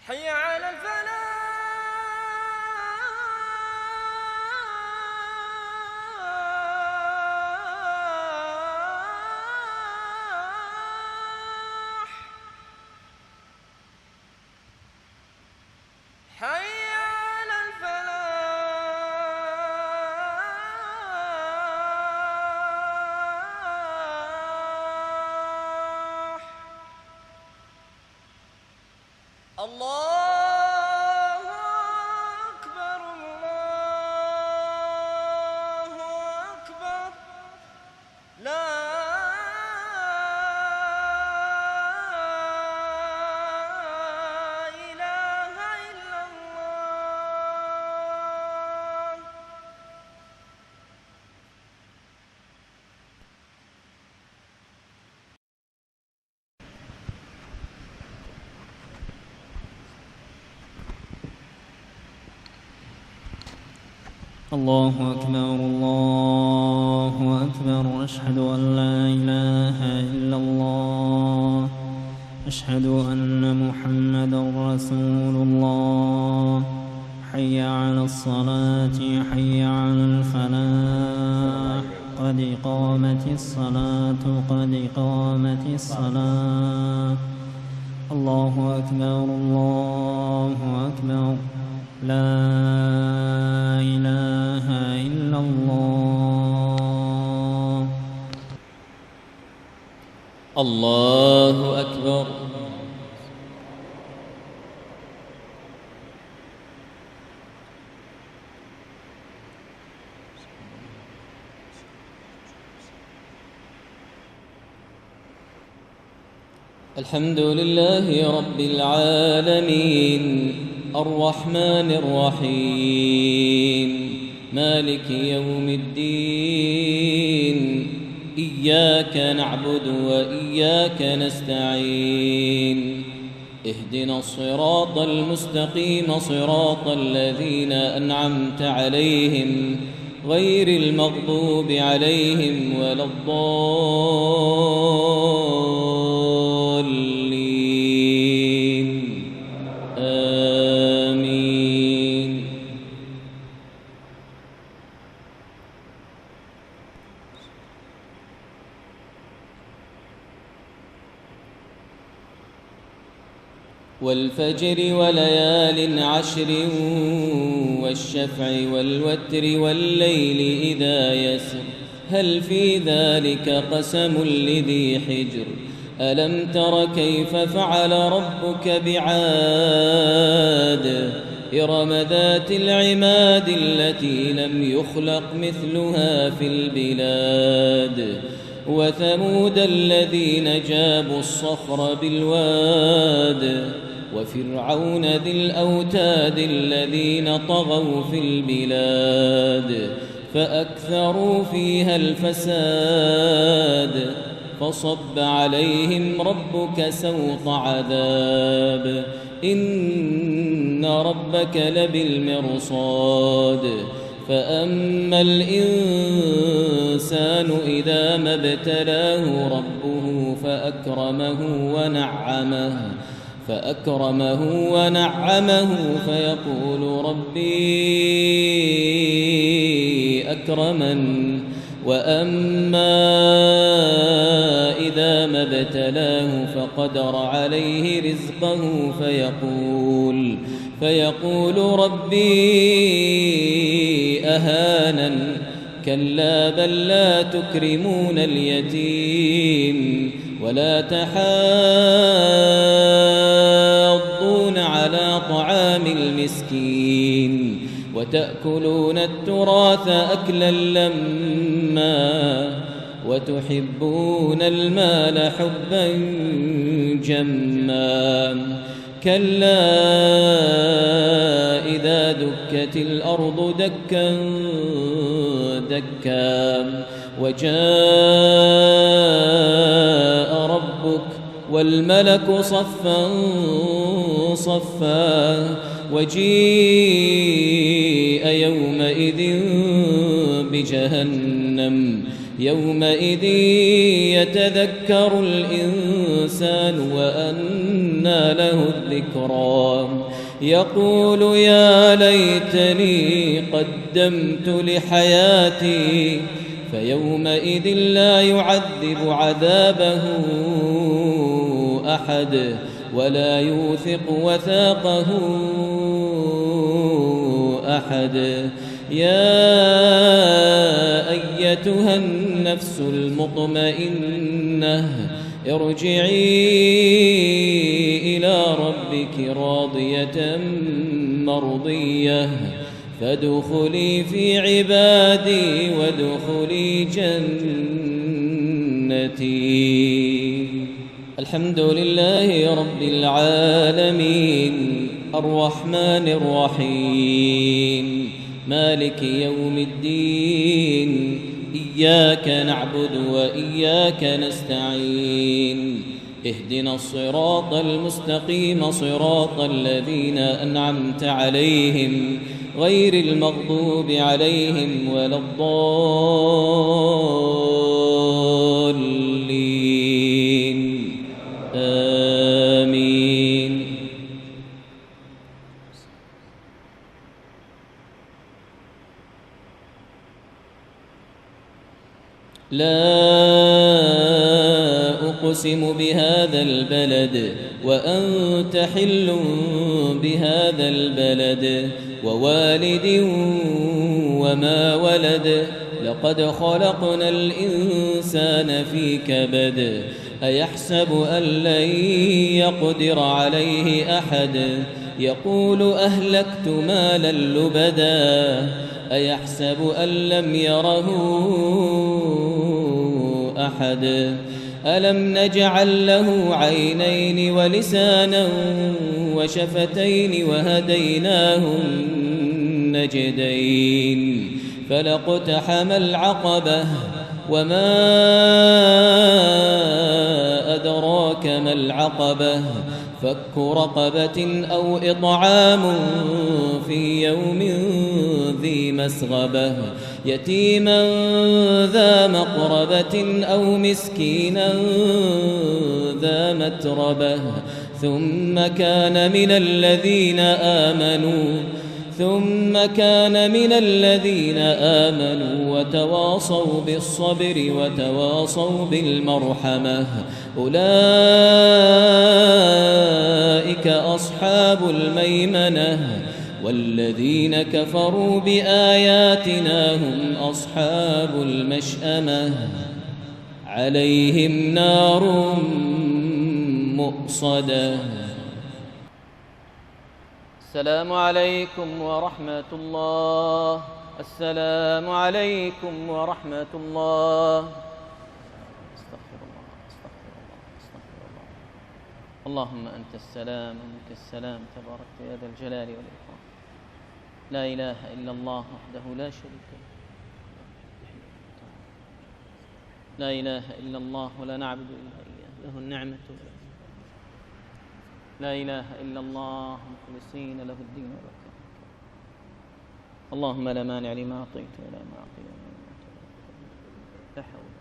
حي على الفلاح. حي على الفلاح. الله أكبر الله أكبر لا إله إلا الله. الله أكبر الله أكبر أشهد أن لا إله إلا الله أشهد أن محمدا رسول الله. حي على الصلاة حي على الفلاح قد قامت الصلاة قد قامت الصلاة. الله أكبر الله أكبر لا إله إلا الله. الله أكبر. الحمد لله رب العالمين الرحمن الرحيم مالك يوم الدين. إياك نعبد وإياك نستعين. اهدنا الصراط المستقيم صراط الذين أنعمت عليهم غير المغضوب عليهم ولا الضالين آمين. والفجر وليال عشر والشفع والوتر والليل إذا يسر هل في ذلك قسم لذي حجر. ألم تر كيف فعل ربك بعاد إرم ذات العماد التي لم يخلق مثلها في البلاد. وثمود الذين جابوا الصخر بالواد وفرعون ذي الأوتاد الذين طغوا في البلاد فأكثروا فيها الفساد فصب عليهم ربك سوط عذاب إن ربك لبالمرصاد. فأما الإنسان إذا ما ابتلاه ربه فأكرمه ونعمه فيقول ربي أكرمن. وأما إذا ما ابتلاه فقدر عليه رزقه فيقول ربي أهانن. كلا بل لا تكرمون اليتيم ولا تحاضون على طعام المسكين وتأكلون التراث أكلا لما وتحبون المال حبا جما. كلا إذا دكت الأرض دكا دكا وجاء ربك والملك صفا صفا وجيء يومئذ بجهنم يومئذ يتذكر الإنسان وأنى له الذكرى يقول يا ليتني قدمت لحياتي فيومئذ لا يعذب عذابه أحد ولا يوثق وثاقه أحد. يا أيتها النفس المطمئنة ارجعي إلى ربك راضية مرضية فادخلي في عبادي وادخلي جنتي. الحمد لله رب العالمين الرحمن الرحيم مالك يوم الدين إياك نعبد وإياك نستعين اهدنا الصراط المستقيم صراط الذين أنعمت عليهم غير المغضوب عليهم ولا الضالين آمين. لا أقسم بهذا البلد وأنت حل بهذا البلد ووالد وما ولد لقد خلقنا الإنسان في كبد أيحسب أن لن يقدر عليه أحد يقول أهلكت مالا لبدا أيحسب أن لم يره أحد ألم نجعل له عينين ولسانا وشفتين وهديناه النجدين فلاقتحم العقبة وما أدراك ما العقبة فك رقبة أو إطعام في يوم ذي مسغبة يتيما ذا مقربة أو مسكينا ذا متربة ثم كان من الذين آمنوا وتواصوا بالصبر وتواصوا بالمرحمة أولئك أصحاب الميمنة والذين كفروا بآياتنا هم أصحاب المشأمة عليهم نار مؤصدة. السلام عليكم ورحمة الله. السلام عليكم ورحمة الله. استغفر الله استغفر الله استغفر الله. اللهم أنت السلام ومنك السلام تبارك يا ذا الجلال والإكرام. لا إله إلا الله وحده لا شريك له. لا إله إلا الله ولا نعبد إلا إياه له النعمة. لا إله إلا الله مخلصين له الدين ولو كره الكافرون. اللهم لا مانع لما أعطيت ولا معطي لما منعت لا حول.